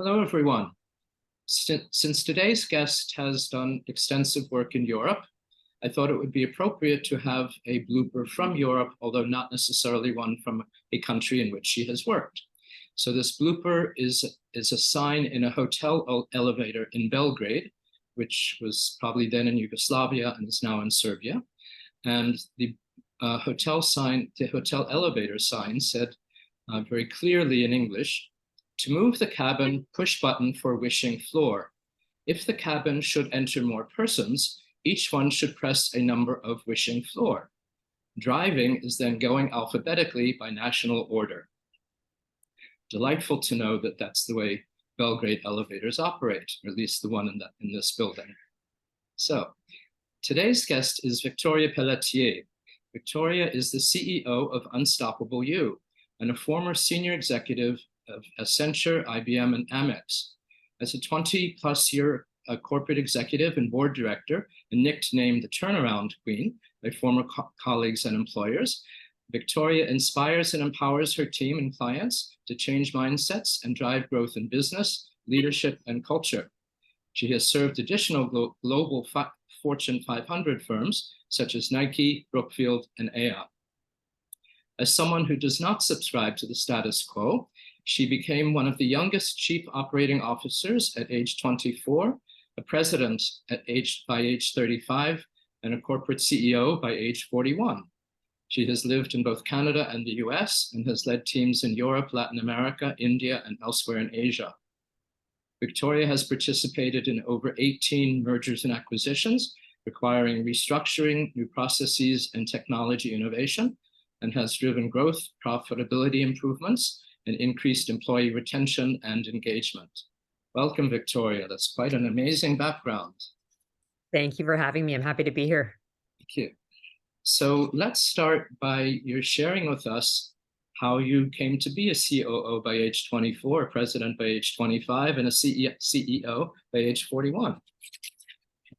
Hello, everyone. Since today's guest has done extensive work in Europe, I thought it would be appropriate to have a blooper from Europe, although not necessarily one from a country in which she has worked. So this blooper is a sign in a hotel elevator in Belgrade, which was probably then in Yugoslavia and is now in Serbia. And the hotel elevator sign said very clearly in English, "To move the cabin, push button for wishing floor. If the cabin should enter more persons, each one should press a number of wishing floor. Driving is then going alphabetically by national order." Delightful to know that that's the way Belgrade elevators operate, or at least the one in this building. So today's guest is Victoria Pelletier. Victoria is the CEO of Unstoppable You and a former senior executive of Accenture, IBM, and Amex. As a 20-plus year corporate executive and board director, and nicknamed the Turnaround Queen by former colleagues and employers, Victoria inspires and empowers her team and clients to change mindsets and drive growth in business, leadership, and culture. She has served additional global Fortune 500 firms such as Nike, Brookfield, and Aon. As someone who does not subscribe to the status quo, she became one of the youngest chief operating officers at age 24, a president by age 35, and a corporate CEO by age 41. She has lived in both Canada and the US and has led teams in Europe, Latin America, India, and elsewhere in Asia. Victoria has participated in over 18 mergers and acquisitions, requiring restructuring, new processes, and technology innovation, and has driven growth, profitability improvements, and increased employee retention and engagement. Welcome, Victoria. That's quite an amazing background. Thank you for having me. I'm happy to be here. Thank you. So let's start by your sharing with us how you came to be a COO by age 24, a president by age 25, and a CEO by age 41.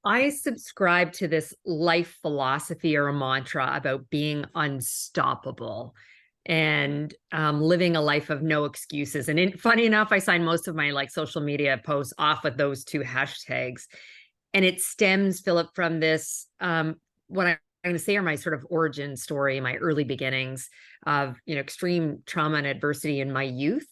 I subscribe to this life philosophy or a mantra about being unstoppable and living a life of no excuses. And funny enough, I sign most of my social media posts off with those two hashtags. And it stems, Philip, from this, what I'm going to say are my sort of origin story, my early beginnings of extreme trauma and adversity in my youth.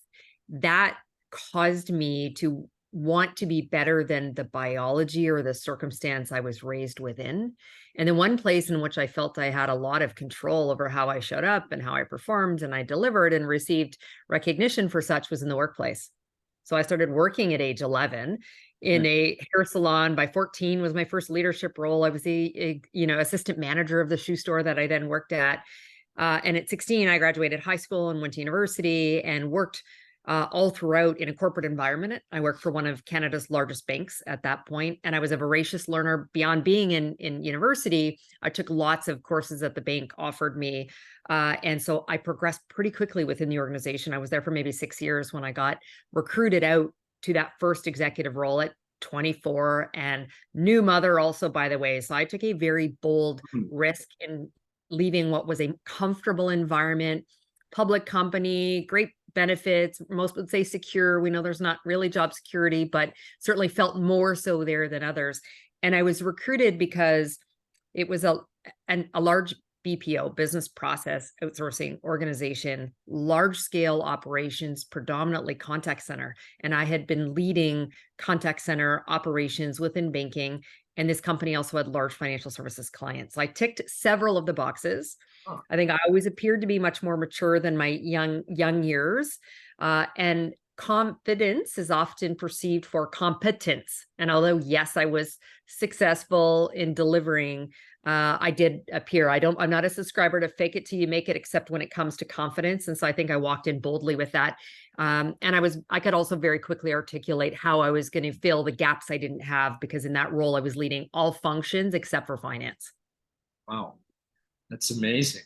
That caused me to want to be better than the biology or the circumstance I was raised within. And the one place in which I felt I had a lot of control over how I showed up and how I performed and I delivered and received recognition for such was in the workplace. So I started working at age 11 in a hair salon. By 14 was my first leadership role. I was the assistant manager of the shoe store that I then worked at. And at 16, I graduated high school and went to university and worked all throughout in a corporate environment. I worked for one of Canada's largest banks at that point, and I was a voracious learner. Beyond being in university, I took lots of courses that the bank offered me. And so I progressed pretty quickly within the organization. I was there for maybe 6 years when I got recruited out to that first executive role at 24, and new mother also, by the way. So I took a very bold risk in leaving what was a comfortable environment, public company, great benefits, most would say secure. We know there's not really job security, but certainly felt more so there than others. And I was recruited because it was a large BPO, business process outsourcing organization, large scale operations, predominantly contact center. And I had been leading contact center operations within banking. And this company also had large financial services clients. So I ticked several of the boxes. I think I always appeared to be much more mature than my young years. And confidence is often perceived for competence. And although, yes, I was successful in delivering, I did appear. I'm not a subscriber to fake it till you make it, except when it comes to confidence. And so I think I walked in boldly with that. And I could also very quickly articulate how I was going to fill the gaps I didn't have, because in that role, I was leading all functions except for finance. Wow. That's amazing.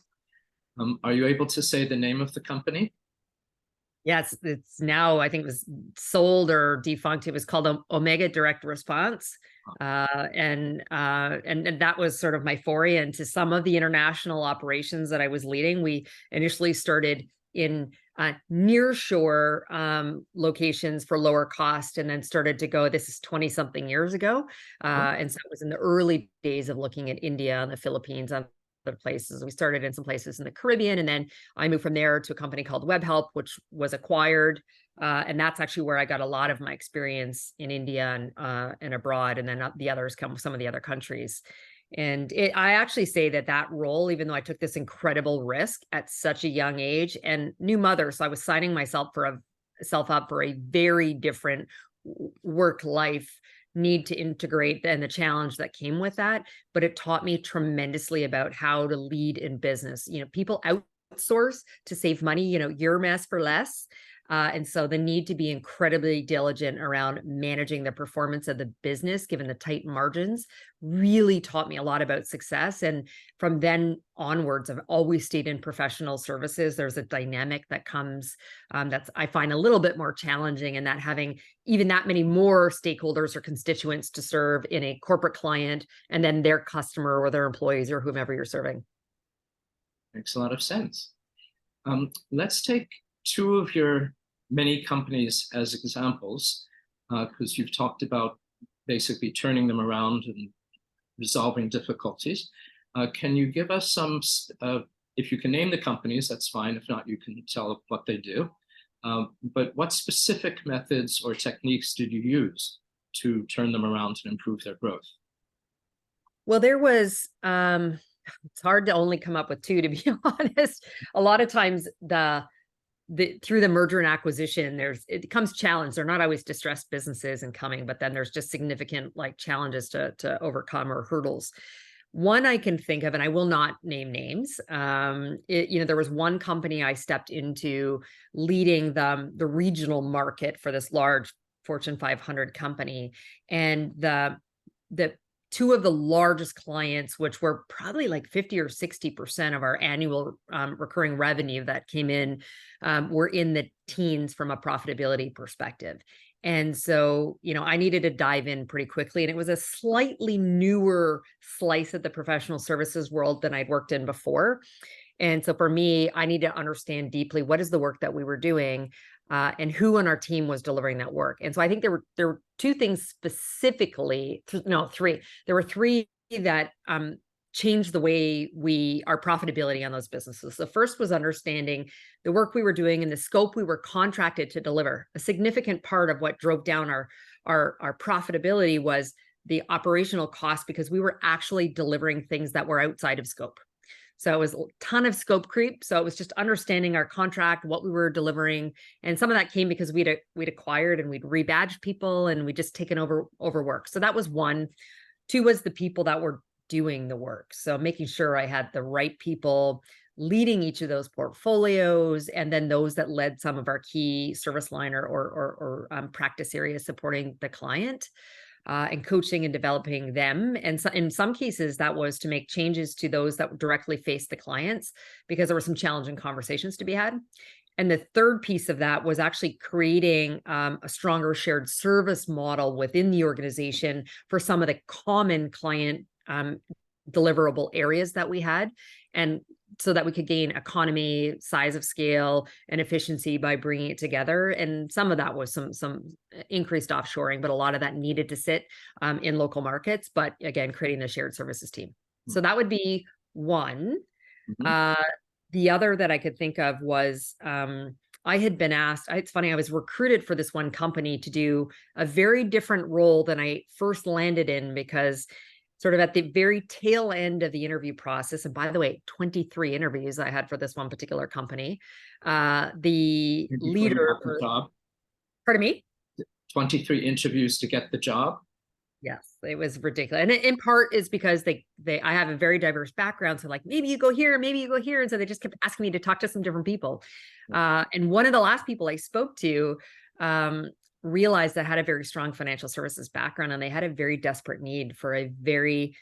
Are you able to say the name of the company? Yes, it's now, I think it was sold or defunct. It was called Omega Direct Response. And that was sort of my foray into some of the international operations that I was leading. We initially started in nearshore locations for lower cost, and then started to go, this is 20 something years ago. And so it was in the early days of looking at India and the Philippines and other places. We started in some places in the Caribbean, and then I moved from there to a company called WebHelp, which was acquired. And that's actually where I got a lot of my experience in India and abroad. And then the others come from some of the other countries. And I actually say that that role, even though I took this incredible risk at such a young age and new mother, so I was signing myself up for a very different work life need to integrate and the challenge that came with that. But it taught me tremendously about how to lead in business. People outsource to save money, your mess for less. And so the need to be incredibly diligent around managing the performance of the business, given the tight margins, really taught me a lot about success. And from then onwards, I've always stayed in professional services. There's a dynamic that comes that's, I find, a little bit more challenging, and that having even that many more stakeholders or constituents to serve in a corporate client and then their customer or their employees or whomever you're serving. Makes a lot of sense. Let's take two of your many companies as examples, because you've talked about basically turning them around and resolving difficulties. Can you give us some, if you can name the companies, that's fine. If not, you can tell what they do. But what specific methods or techniques did you use to turn them around and improve their growth? Well, there was, it's hard to only come up with two, to be honest. A lot of times through the merger and acquisition, it comes challenge. They're not always distressed businesses and coming, but then there's just significant challenges to overcome or hurdles. One I can think of, and I will not name names. There was one company I stepped into leading the regional market for this large Fortune 500 company, and the two of the largest clients, which were probably like 50 or 60% of our annual recurring revenue that came in, were in the teens from a profitability perspective. And so, I needed to dive in pretty quickly. And it was a slightly newer slice of the professional services world than I'd worked in before. And so for me, I need to understand deeply what is the work that we were doing, and who on our team was delivering that work. And so I think there were two things specifically, three. There were three that changed the way our profitability on those businesses. The first was understanding the work we were doing and the scope we were contracted to deliver. A significant part of what drove down our profitability was the operational cost, because we were actually delivering things that were outside of scope. So it was a ton of scope creep. So it was just understanding our contract, what we were delivering. And some of that came because we'd acquired and we'd rebadged people and we'd just taken over work. So that was one. Two was the people that were doing the work. So making sure I had the right people leading each of those portfolios, and then those that led some of our key service line or practice areas supporting the client. And coaching and developing them. And so in some cases, that was to make changes to those that directly faced the clients, because there were some challenging conversations to be had. And the third piece of that was actually creating a stronger shared service model within the organization for some of the common client deliverable areas that we had. And so that we could gain economy, size of scale, and efficiency by bringing it together. And some of that was some increased offshoring, but a lot of that needed to sit in local markets. But again, creating the shared services team. So that would be one. The other that I could think of was I had been asked, it's funny, I was recruited for this one company to do a very different role than I first landed in, because sort of at the very tail end of the interview process, and by the way, 23 interviews I had for this one particular company, the leader, the job. Pardon me? 23 interviews to get the job. Yes, it was ridiculous. And in part is because I have a very diverse background. So maybe you go here, maybe you go here. And so they just kept asking me to talk to some different people. And one of the last people I spoke to realized I had a very strong financial services background, and they had a very desperate need for a very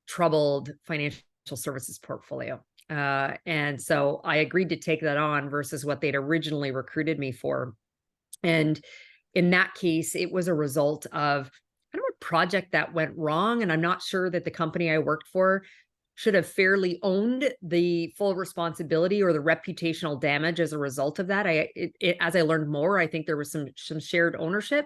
troubled financial services portfolio. And so I agreed to take that on versus what they'd originally recruited me for. And in that case, it was a result of kind of a project that went wrong. And I'm not sure that the company I worked for should have fairly owned the full responsibility or the reputational damage as a result of that. As I learned more, I think there was some shared ownership,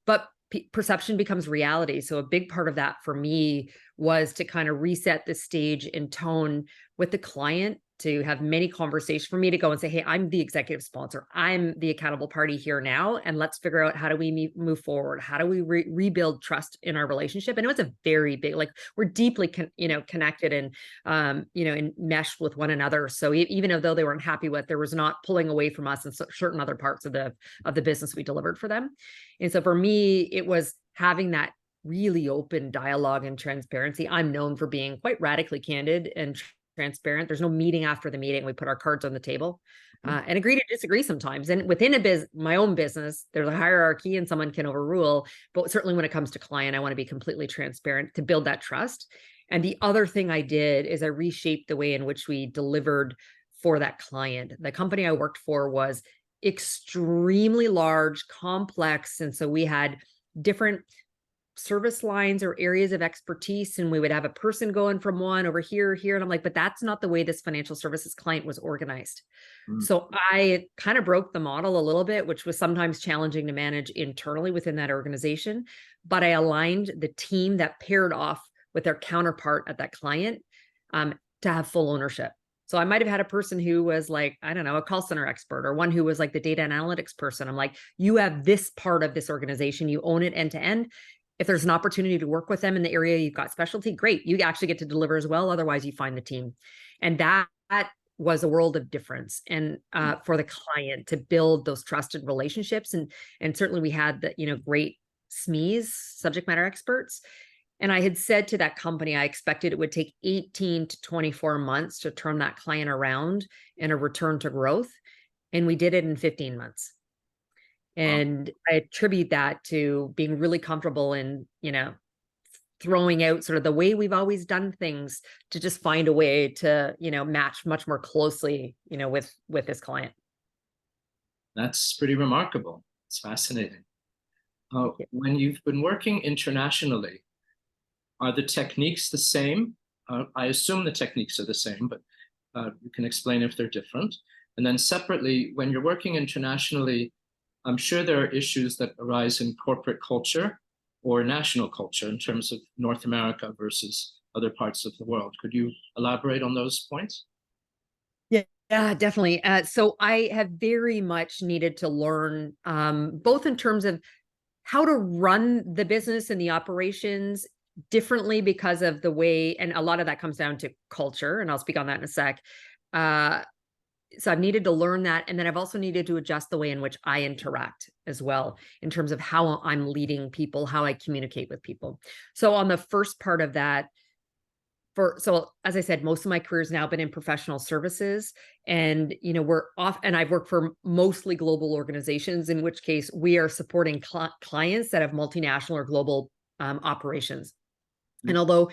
but perception becomes reality. So a big part of that for me was to kind of reset the stage and tone with the client, to have many conversations, for me to go and say, hey, I'm the executive sponsor. I'm the accountable party here now. And let's figure out, how do we move forward? How do we rebuild trust in our relationship? And it was a very big, like, we're deeply, connected and, and meshed with one another. So even though they weren't happy with, there was not pulling away from us in certain other parts of the business we delivered for them. And so for me, it was having that really open dialogue and transparency. I'm known for being quite radically candid and transparent. There's no meeting after the meeting. We put our cards on the table and agree to disagree sometimes. And within my own business, there's a hierarchy and someone can overrule. But certainly when it comes to client, I want to be completely transparent to build that trust. And the other thing I did is I reshaped the way in which we delivered for that client. The company I worked for was extremely large, complex. And so we had different service lines or areas of expertise, and we would have a person going from one over here. And I'm like, but that's not the way this financial services client was organized. So I kind of broke the model a little bit, which was sometimes challenging to manage internally within that organization. But I aligned the team that paired off with their counterpart at that client to have full ownership. So I might have had a person who was like, I don't know, a call center expert, or one who was like the data analytics person. I'm like, you have this part of this organization, you own it end to end. If there's an opportunity to work with them in the area you've got specialty, great. You actually get to deliver as well. Otherwise, you find the team. And that was a world of difference. And for the client to build those trusted relationships. And certainly we had the, great SMEs, subject matter experts. And I had said to that company, I expected it would take 18 to 24 months to turn that client around and a return to growth. And we did it in 15 months. And I attribute that to being really comfortable in, throwing out sort of the way we've always done things to just find a way to, match much more closely, with this client. That's pretty remarkable. It's fascinating. When you've been working internationally, are the techniques the same? I assume the techniques are the same, but you can explain if they're different. And then separately, when you're working internationally, I'm sure there are issues that arise in corporate culture or national culture in terms of North America versus other parts of the world. Could you elaborate on those points? Yeah, definitely. So I have very much needed to learn, both in terms of how to run the business and the operations differently because of the way, and a lot of that comes down to culture, and I'll speak on that in a sec. So I've needed to learn that. And then I've also needed to adjust the way in which I interact as well, in terms of how I'm leading people, how I communicate with people. So on the first part of that, so as I said, most of my career has now been in professional services, and we're off, and I've worked for mostly global organizations, in which case we are supporting clients that have multinational or global operations. And although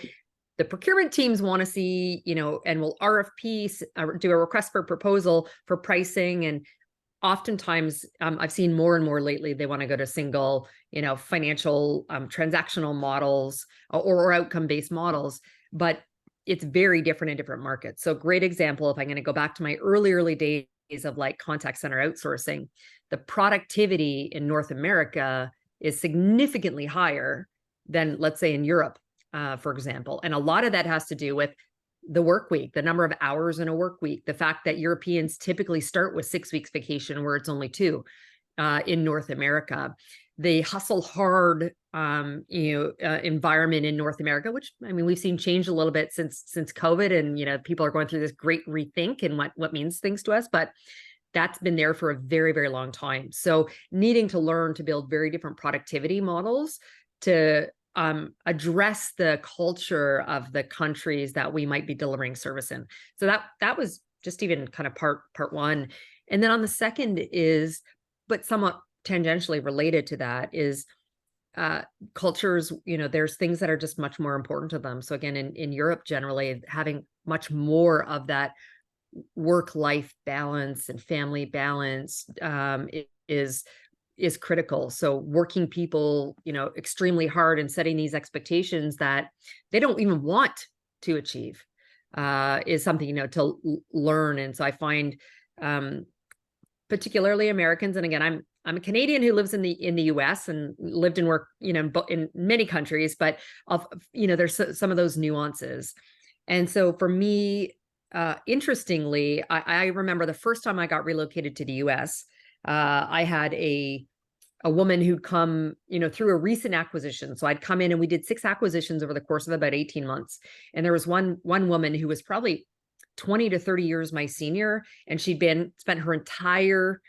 the procurement teams want to see, and will RFP, do a request for proposal for pricing. And oftentimes I've seen more and more lately, they want to go to single, financial transactional models or outcome-based models, but it's very different in different markets. So great example, if I'm going to go back to my early days of like contact center outsourcing, the productivity in North America is significantly higher than, let's say, in Europe. For example. And a lot of that has to do with the work week, the number of hours in a work week, the fact that Europeans typically start with 6 weeks vacation where it's only 2 in North America. The hustle hard environment in North America, which we've seen change a little bit since COVID, and people are going through this great rethink and what means things to us, but that's been there for a very, very long time. So needing to learn to build very different productivity models to address the culture of the countries that we might be delivering service in. So that was just even kind of part one. And then on the second is, but somewhat tangentially related to that, is cultures, there's things that are just much more important to them. So again, in Europe, generally having much more of that work-life balance and family balance is critical. So working people, extremely hard and setting these expectations that they don't even want to achieve. is something, to learn. And so I find, particularly Americans, and again, I'm a Canadian who lives in the US and lived and worked, in many countries, but there's some of those nuances. And so for me, interestingly, I remember the first time I got relocated to the US, I had a woman who'd come, through a recent acquisition. So I'd come in and we did 6 acquisitions over the course of about 18 months. And there was one woman who was probably 20 to 30 years my senior, and she'd spent her entire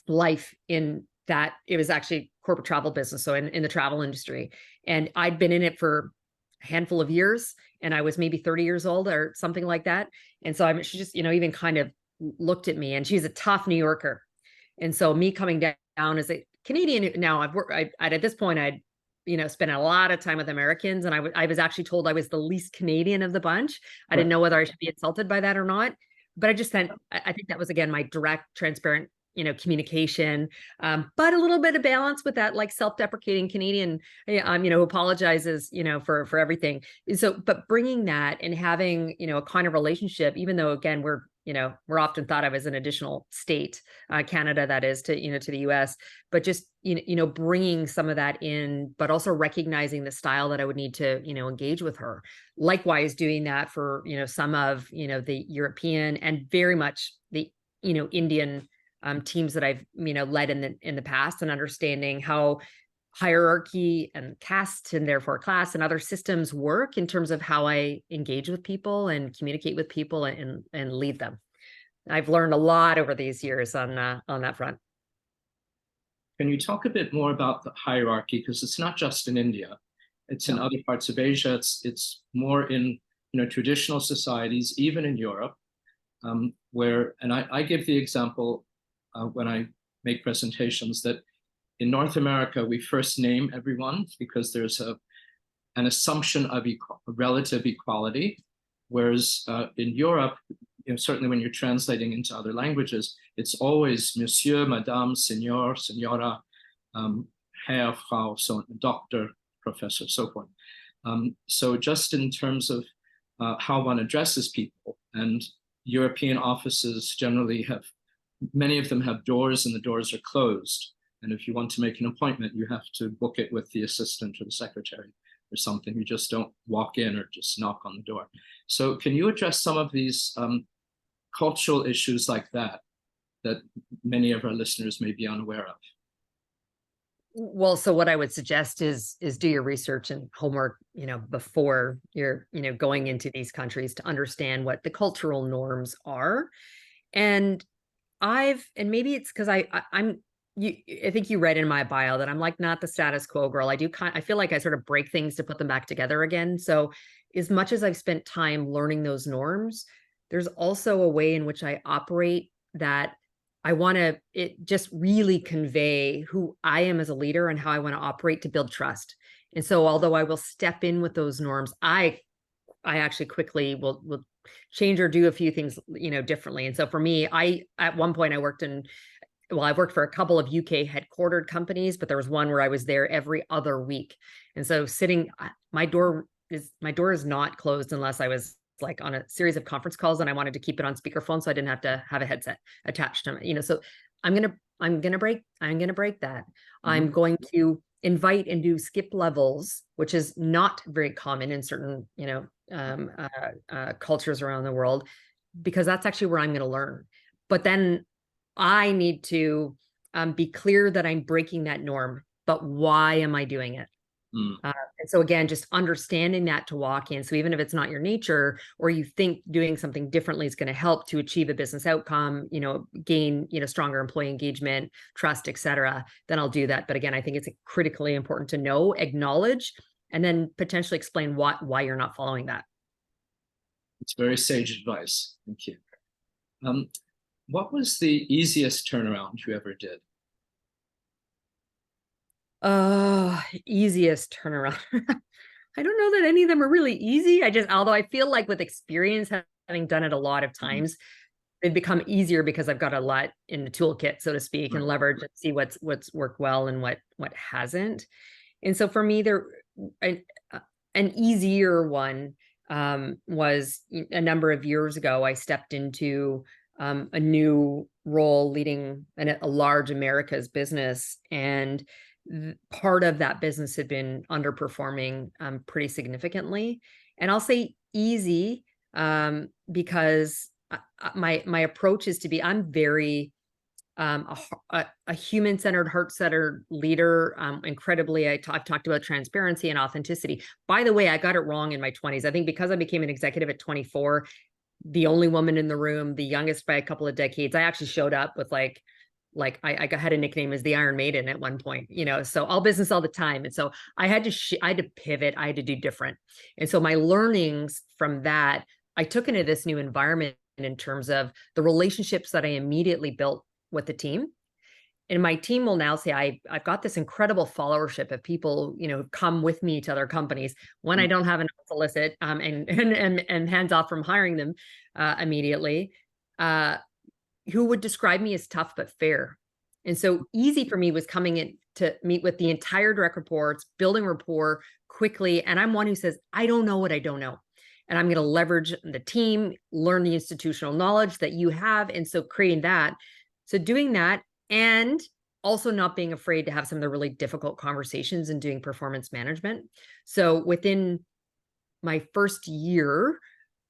life in that. It was actually corporate travel business, so in the travel industry. And I'd been in it for a handful of years, and I was maybe 30 years old or something like that. And so she just, even kind of looked at me, and she's a tough New Yorker. And so me coming down as a Canadian, now at this point, I'd, spent a lot of time with Americans, and I was actually told I was the least Canadian of the bunch. I didn't know whether I should be insulted by that or not, but I think that was, again, my direct, transparent, communication, but a little bit of balance with that, like self-deprecating Canadian, who apologizes, for everything. So, but bringing that and having, a kind of relationship, even though, again, we're often thought of as an additional state, Canada, that is, to, to the US, but just, bringing some of that in, but also recognizing the style that I would need to, engage with her. Likewise, doing that for, some of, the European and very much the, Indian teams that I've, led in the past, and understanding how hierarchy and caste, and therefore class, and other systems work in terms of how I engage with people and communicate with people and lead them. I've learned a lot over these years on that front. Can you talk a bit more about the hierarchy? Because it's not just in India, it's in other parts of Asia. It's more in traditional societies, even in Europe, where, and I give the example when I make presentations, that in North America, we first name everyone because there's an assumption of relative equality, whereas in Europe, certainly when you're translating into other languages, it's always Monsieur, Madame, Senor, Senora, Herr, Frau, so Doctor, Professor, so forth. So just in terms of how one addresses people, and European offices generally many of them have doors, and the doors are closed. And if you want to make an appointment, you have to book it with the assistant or the secretary or something. You just don't walk in or just knock on the door. So can you address some of these cultural issues like that many of our listeners may be unaware of? Well, so what I would suggest is do your research and homework, before you're, going into these countries, to understand what the cultural norms are. And maybe it's because I think you read in my bio that I'm like not the status quo girl. I feel like I sort of break things to put them back together again. So as much as I've spent time learning those norms, there's also a way in which I operate that I want to just really convey who I am as a leader and how I want to operate to build trust. And so although I will step in with those norms, I actually quickly will change or do a few things, differently. And so for me, at one point I worked for a couple of UK headquartered companies, but there was one where I was there every other week. And so my door is not closed unless I was like on a series of conference calls and I wanted to keep it on speakerphone, so I didn't have to have a headset attached to it. So I'm gonna break that. Mm-hmm. I'm going to invite and do skip levels, which is not very common in certain, cultures around the world, because that's actually where I'm going to learn. But then I need to be clear that I'm breaking that norm, but why am I doing it? And so again, just understanding that to walk in. So even if it's not your nature, or you think doing something differently is going to help to achieve a business outcome, gain, stronger employee engagement, trust, et cetera, then I'll do that. But again, I think it's critically important to know, acknowledge, and then potentially explain why you're not following that. It's very sage advice. Thank you. What was the easiest turnaround you ever did? Easiest turnaround. I don't know that any of them are really easy. Although I feel like with experience, having done it a lot of times, they've become easier because I've got a lot in the toolkit, so to speak, and leverage and see what's worked well and what hasn't. And so for me, an easier one was a number of years ago, I stepped into a new role leading a large Americas business. And part of that business had been underperforming pretty significantly. And I'll say easy because my approach is to be, I'm very a human-centered, heart-centered leader. Incredibly, I've talked about transparency and authenticity. By the way, I got it wrong in my 20s. I think because I became an executive at 24, the only woman in the room, the youngest by a couple of decades, I actually showed up with I had a nickname as the Iron Maiden at one point, so all business all the time. And so I had to pivot. I had to do different. And so my learnings from that, I took into this new environment in terms of the relationships that I immediately built with the team. And my team will now say, I've got this incredible followership of people, who've come with me to other companies when I don't have enough solicit and hands off from hiring them immediately, who would describe me as tough but fair. And so easy for me was coming in to meet with the entire direct reports, building rapport quickly. And I'm one who says, I don't know what I don't know. And I'm going to leverage the team, learn the institutional knowledge that you have. And so creating that. So doing that, and also not being afraid to have some of the really difficult conversations and doing performance management. So within my first year,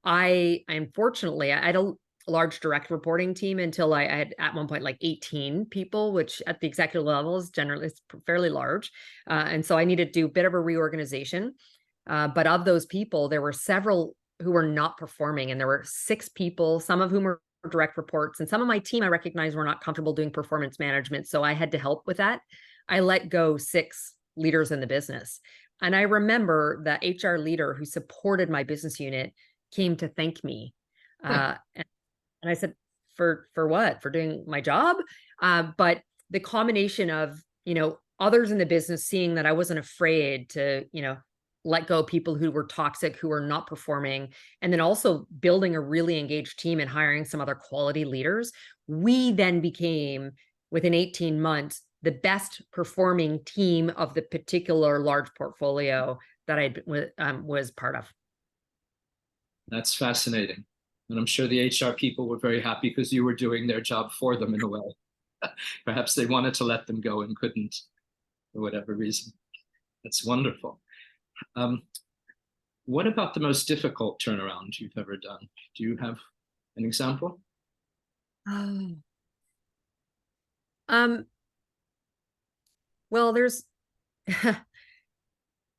I unfortunately, I had a large direct reporting team until I had at one point 18 people, which at the executive level is generally it's fairly large. And so I needed to do a bit of a reorganization. But of those people, there were several who were not performing, and there were 6 people, some of whom were direct reports, and some of my team I recognized were not comfortable doing performance management. So I had to help with that. I let go 6 leaders in the business. And I remember the HR leader who supported my business unit came to thank me. And I said, for what? For doing my job? But the combination of, others in the business seeing that I wasn't afraid to, let go of people who were toxic, who were not performing, and then also building a really engaged team and hiring some other quality leaders. We then became, within 18 months, the best performing team of the particular large portfolio that I was part of. That's fascinating. And I'm sure the HR people were very happy because you were doing their job for them in a way. Perhaps they wanted to let them go and couldn't for whatever reason. That's wonderful. What about the most difficult turnaround you've ever done? Do you have an example? Well, there's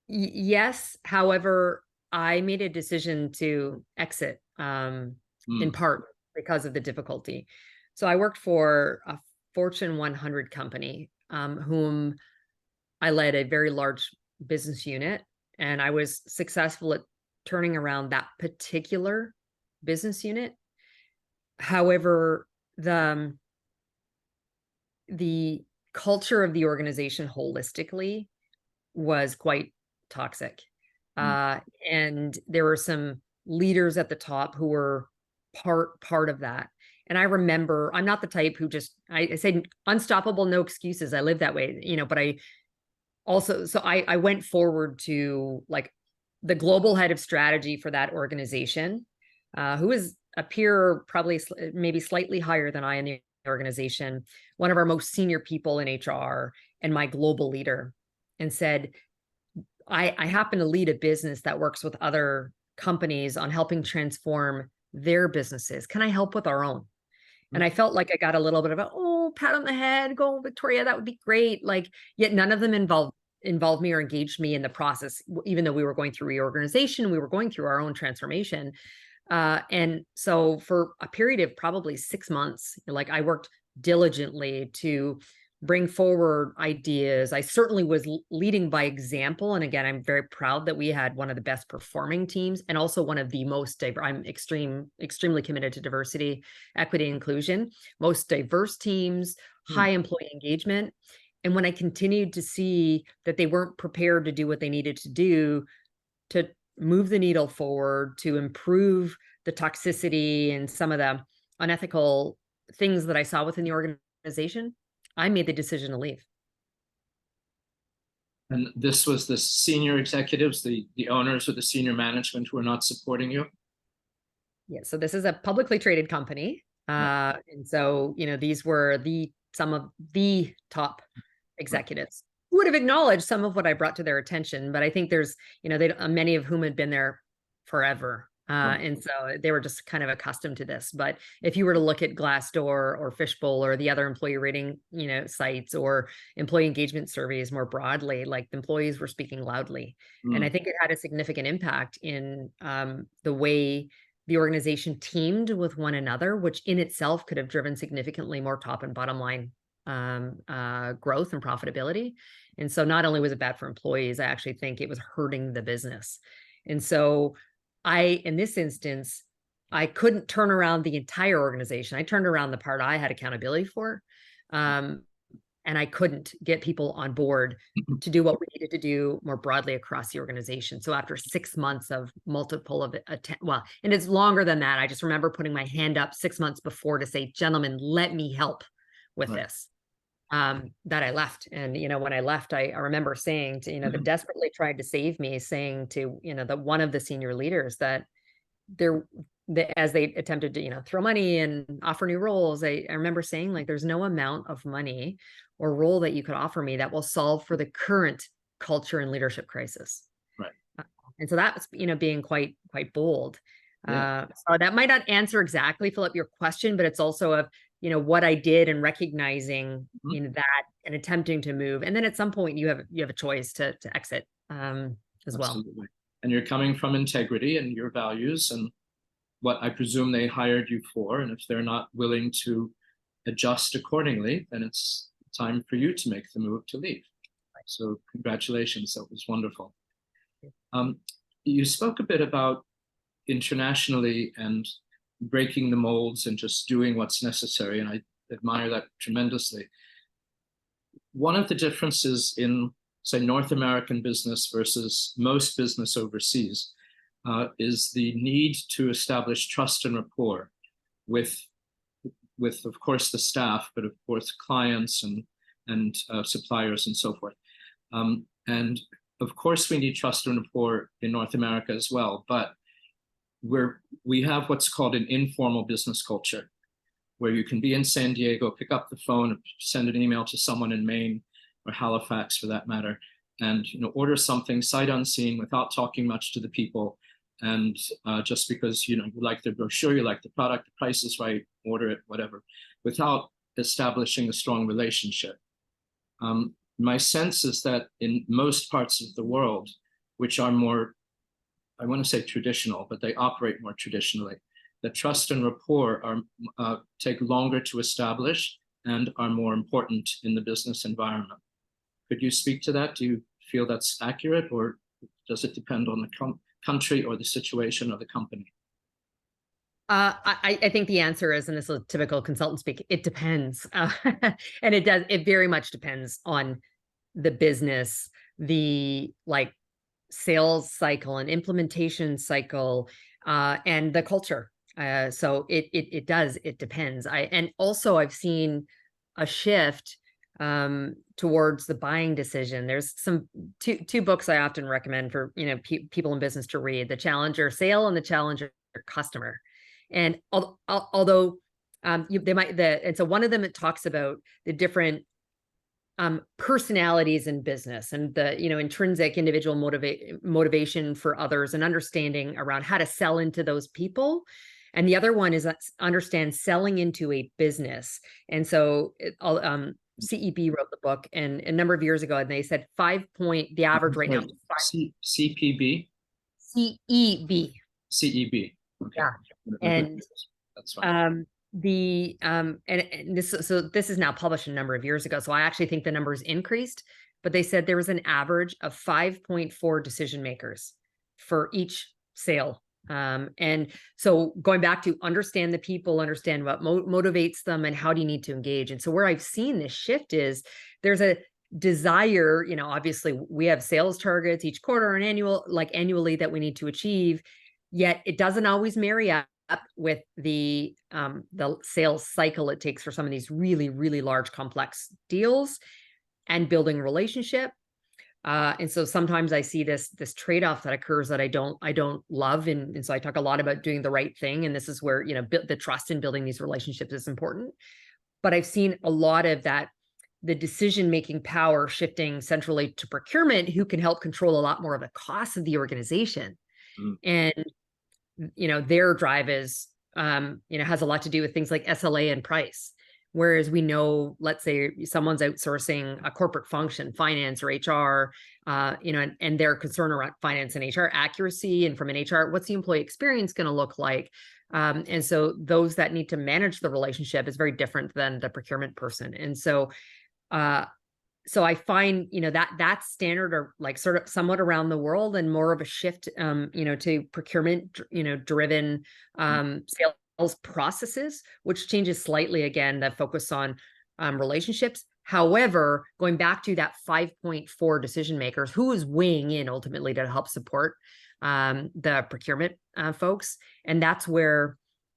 yes. However, I made a decision to exit in part because of the difficulty. So I worked for a Fortune 100 company, whom I led a very large business unit, and I was successful at turning around that particular business unit. However, the culture of the organization holistically was quite toxic. And there were some leaders at the top who were part of that. And I remember, I'm not the type who I say unstoppable, no excuses. I live that way, but I also, so I went forward to the global head of strategy for that organization, who is a peer, probably maybe slightly higher than I in the organization, one of our most senior people in HR, and my global leader, and said, I happen to lead a business that works with other companies on helping transform their businesses. Can I help with our own? And I felt like I got a little bit of pat on the head, go Victoria, that would be great. Yet none of them involved me or engaged me in the process, even though we were going through reorganization, we were going through our own transformation. And so for a period of probably 6 months, I worked diligently to bring forward ideas. I certainly was leading by example. And again, I'm very proud that we had one of the best performing teams and also one of the most diverse. I'm extremely committed to diversity, equity, and inclusion, most diverse teams, high employee engagement. And when I continued to see that they weren't prepared to do what they needed to do to move the needle forward, to improve the toxicity and some of the unethical things that I saw within the organization, I made the decision to leave. And this was the senior executives, the owners or the senior management who are not supporting you? Yeah, so this is a publicly traded company. And so, these were some of the top executives who would have acknowledged some of what I brought to their attention. But I think there's, many of whom had been there forever. And so they were just kind of accustomed to this. But if you were to look at Glassdoor or Fishbowl or the other employee rating, sites or employee engagement surveys more broadly, like the employees were speaking loudly. And I think it had a significant impact in the way the organization teamed with one another, which in itself could have driven significantly more top and bottom line growth and profitability. And so not only was it bad for employees, I actually think it was hurting the business. And so in this instance, I couldn't turn around the entire organization. I turned around the part I had accountability for. And I couldn't get people on board to do what we needed to do more broadly across the organization. So after 6 months of multiple of and it's longer than that. I just remember putting my hand up 6 months before to say, gentlemen, let me help with this. That I left. And, when I left, I remember saying to, that desperately tried to save me, saying to, the one of the senior leaders that as they attempted to, throw money and offer new roles, I remember saying, like, there's no amount of money or role that you could offer me that will solve for the current culture and leadership crisis. Right. And so that was, being quite bold. So that might not answer exactly, Philip, your question, but it's also of, what I did and recognizing, that and attempting to move. And then at some point you have a choice to exit as well. And you're coming from integrity and your values and what I presume they hired you for. And if they're not willing to adjust accordingly, then it's time for you to make the move to leave. So congratulations, that was wonderful. You spoke a bit about internationally and breaking the molds and just doing what's necessary, and I admire that tremendously. One of the differences in, say, North American business versus most business overseas is the need to establish trust and rapport with of course the staff, but of course clients and suppliers and so forth. And of course we need trust and rapport in North America as well, but we have what's called an informal business culture, where you can be in San Diego, pick up the phone, send an email to someone in Maine or Halifax for that matter, and order something sight unseen without talking much to the people. And just because you like the brochure, you like the product, the price is right, order it, whatever, without establishing a strong relationship. My sense is that in most parts of the world, which are more, I want to say traditional, but they operate more traditionally, the trust and rapport take longer to establish and are more important in the business environment. Could you speak to that? Do you feel that's accurate, or does it depend on the country or the situation of the company? I think the answer is, and this is typical consultant speak, it depends. And it very much depends on the business, the sales cycle and implementation cycle, and the culture. So it depends. And also I've seen a shift towards the buying decision. There's two books I often recommend for people in business to read: The Challenger Sale and The Challenger Customer. And although and so one of them, it talks about the different personalities in business and the intrinsic individual motivation for others and understanding around how to sell into those people. And the other one is understand selling into a business. And so CEB wrote the book and a number of years ago, and they said the average right now. CPB? CEB. CEB. Okay. Yeah. And that's fine. And this is now published a number of years ago. So I actually think the numbers increased, but they said there was an average of 5.4 decision makers for each sale. And so going back to understand the people, understand what motivates them and how do you need to engage. And so where I've seen this shift is there's a desire, obviously we have sales targets each quarter and annually that we need to achieve, yet it doesn't always marry up with the sales cycle it takes for some of these really, really large complex deals and building relationship. And so sometimes I see this trade-off that occurs that I don't love. And so I talk a lot about doing the right thing. And this is where, the trust in building these relationships is important. But I've seen a lot of that, the decision-making power shifting centrally to procurement, who can help control a lot more of the costs of the organization. Mm. And, their drive is, has a lot to do with things like SLA and price. Whereas we know, let's say someone's outsourcing a corporate function, finance or HR, and their concern around finance and HR accuracy. And from an HR, what's the employee experience going to look like? And so those that need to manage the relationship is very different than the procurement person. And so, I find, that standard are like sort of somewhat around the world, and more of a shift, to procurement, driven, sales processes, which changes slightly, again, the focus on, relationships. However, going back to that 5.4 decision makers, who is weighing in ultimately to help support, the procurement, folks. And that's where,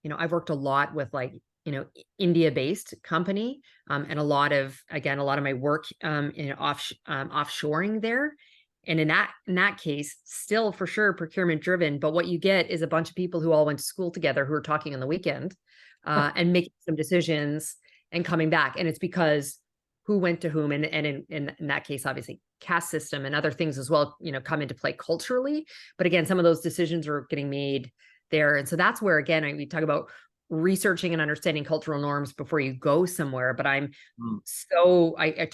I've worked a lot with India-based company, and a lot of my work, offshoring there. And in that case, still for sure procurement driven, but what you get is a bunch of people who all went to school together, who are talking on the weekend, and making some decisions and coming back. And it's because who went to whom, and in that case, obviously caste system and other things as well, come into play culturally. But again, some of those decisions are getting made there. And so that's where, again, we talk about researching and understanding cultural norms before you go somewhere. But I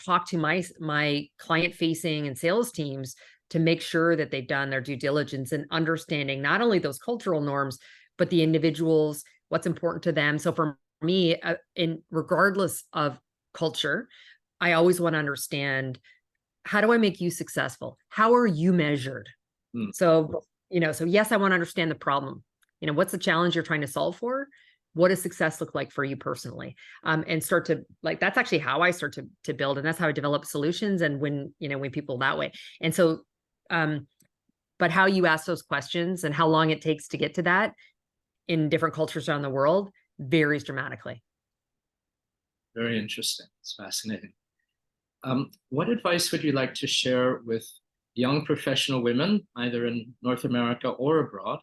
talk to my client facing and sales teams to make sure that they've done their due diligence and understanding not only those cultural norms, but the individuals, what's important to them. So for me, regardless of culture, I always want to understand, how do I make you successful? How are you measured? Mm. So yes, I want to understand the problem. What's the challenge you're trying to solve for? What does success look like for you personally? And start to that's actually how I start to build. And that's how I develop solutions and win people that way. And so, but how you ask those questions and how long it takes to get to that in different cultures around the world varies dramatically. Very interesting. It's fascinating. What advice would you like to share with young professional women, either in North America or abroad,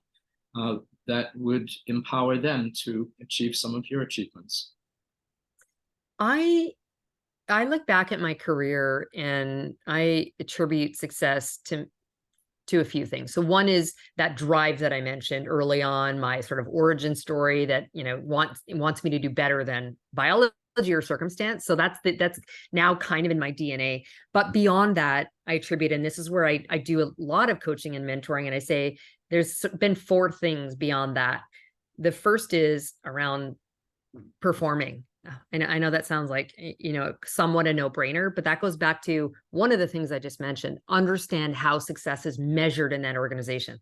that would empower them to achieve some of your achievements? I look back at my career and I attribute success to a few things. So one is that drive that I mentioned early on, my sort of origin story that, wants me to do better than biology or circumstance. So that's now kind of in my DNA. But beyond that, I attribute, and this is where I do a lot of coaching and mentoring, and I say there's been 4 things beyond that. The first is around performing. And I know that sounds like, somewhat a no-brainer, but that goes back to one of the things I just mentioned: understand how success is measured in that organization.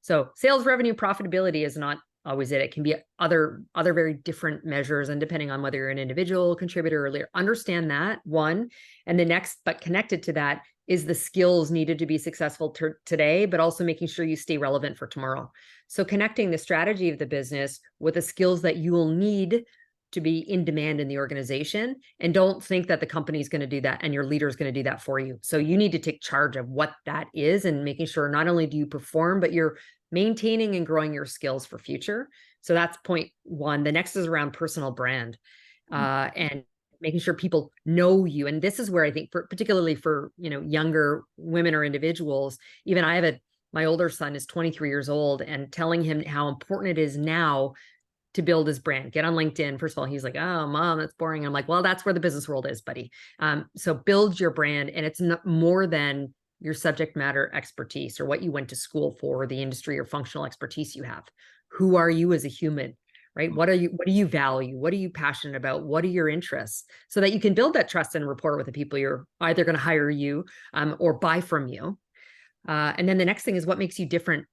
So sales revenue profitability is not always it. It can be other very different measures, and depending on whether you're an individual contributor or leader, understand that one. And the next, but connected to that, is the skills needed to be successful today, but also making sure you stay relevant for tomorrow. So connecting the strategy of the business with the skills that you will need to be in demand in the organization. And don't think that the company is going to do that and your leader is going to do that for you. So you need to take charge of what that is, and making sure not only do you perform, but you're maintaining and growing your skills for future. So that's point one. The next is around personal brand, and making sure people know you. And this is where I think, particularly for younger women or individuals, even my older son is 23 years old, and telling him how important it is now to build his brand. Get on LinkedIn. First of all, he's like, "Oh, mom, that's boring." I'm like, "Well, that's where the business world is, buddy." So build your brand, and it's not more than your subject matter expertise or what you went to school for, or the industry or functional expertise you have. Who are you as a human, right? What do you value? What are you passionate about? What are your interests? So that you can build that trust and rapport with the people you're either going to hire you, or buy from you. And then the next thing is, what makes you different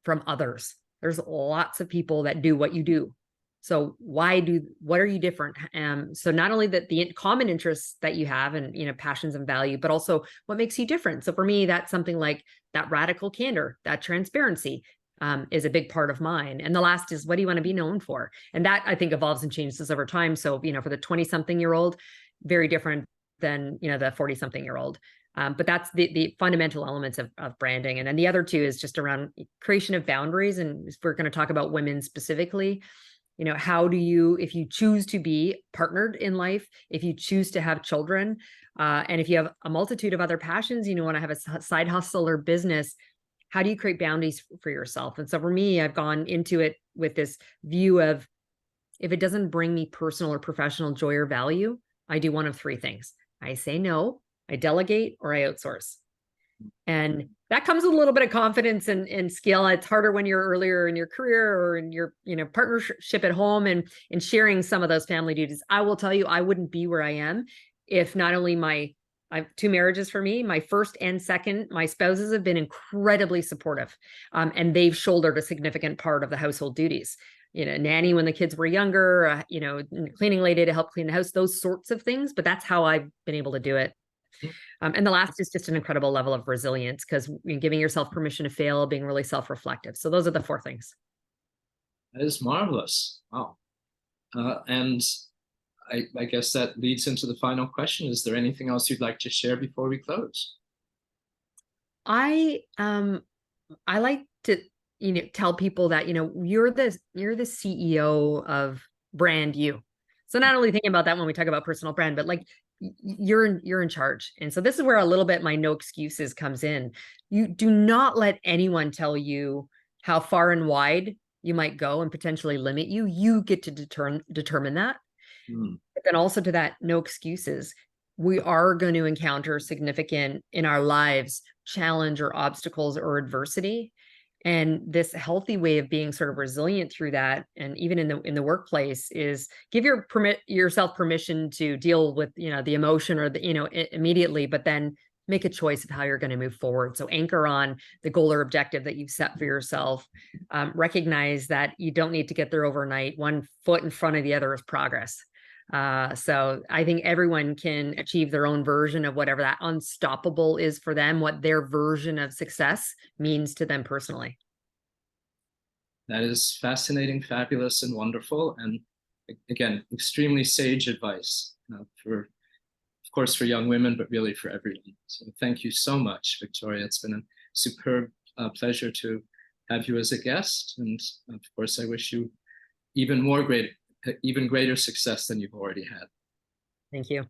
from others? There's lots of people that do what you do. So what are you different? So not only that the common interests that you have and, passions and value, but also what makes you different. So for me, that's something like that radical candor, that transparency, is a big part of mine. And the last is, what do you want to be known for? And that, I think, evolves and changes over time. So, for the 20-something-year-old, very different than, the 40-something-year-old. But that's the fundamental elements of branding. And then the other two is just around creation of boundaries. And if we're going to talk about women specifically, how do you, if you choose to be partnered in life, if you choose to have children, and if you have a multitude of other passions, want to have a side hustle or business, how do you create boundaries for yourself? And so for me, I've gone into it with this view of, if it doesn't bring me personal or professional joy or value, I do one of three things. I say no, I delegate, or I outsource. And that comes with a little bit of confidence and skill. It's harder when you're earlier in your career or in your partnership at home and sharing some of those family duties. I will tell you, I wouldn't be where I am if not only I have 2 marriages for me, my first and second, my spouses have been incredibly supportive, and they've shouldered a significant part of the household duties. Nanny when the kids were younger, cleaning lady to help clean the house, those sorts of things. But that's how I've been able to do it. And the last is just an incredible level of resilience, because giving yourself permission to fail, being really self-reflective. So those are the 4 things. That is marvelous. Wow. And I guess that leads into the final question. Is there anything else you'd like to share before we close? I like to tell people that you're the CEO of brand you. So not only thinking about that when we talk about personal brand, but like you're in charge. And so this is where a little bit my no excuses comes in. You do not let anyone tell you how far and wide you might go and potentially limit you. You get to determine that. But then also to that no excuses, we are going to encounter significant in our lives challenge or obstacles or adversity. And this healthy way of being sort of resilient through that, and even in the workplace, is give yourself permission to deal with the emotion or immediately, but then make a choice of how you're going to move forward. So anchor on the goal or objective that you've set for yourself. Recognize that you don't need to get there overnight. One foot in front of the other is progress. So I think everyone can achieve their own version of whatever that unstoppable is for them, what their version of success means to them personally. That is fascinating, fabulous, and wonderful. And again, extremely sage advice of course, for young women, but really for everyone. So thank you so much, Victoria. It's been a superb pleasure to have you as a guest. And of course, I wish you even greater success than you've already had. Thank you.